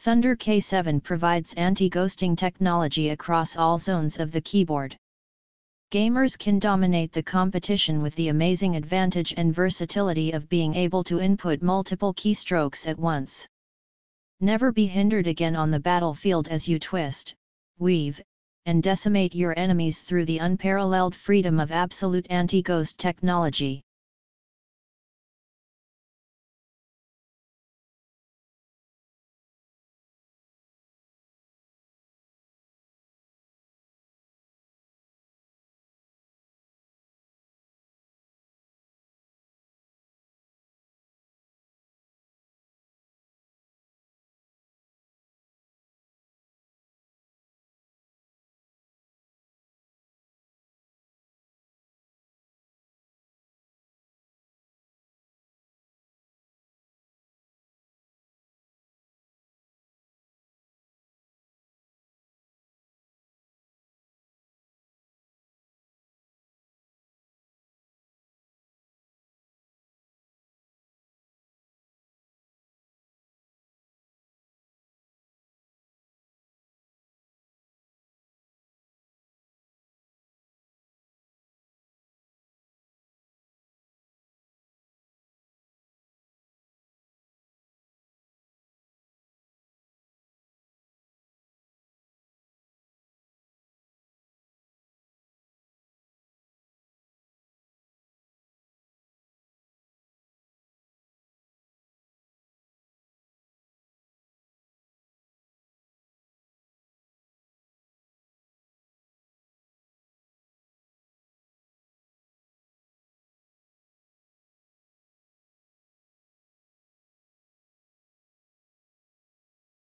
Thunder K7 provides anti-ghosting technology across all zones of the keyboard. Gamers can dominate the competition with the amazing advantage and versatility of being able to input multiple keystrokes at once. Never be hindered again on the battlefield as you twist, weave, and decimate your enemies through the unparalleled freedom of absolute anti-ghost technology.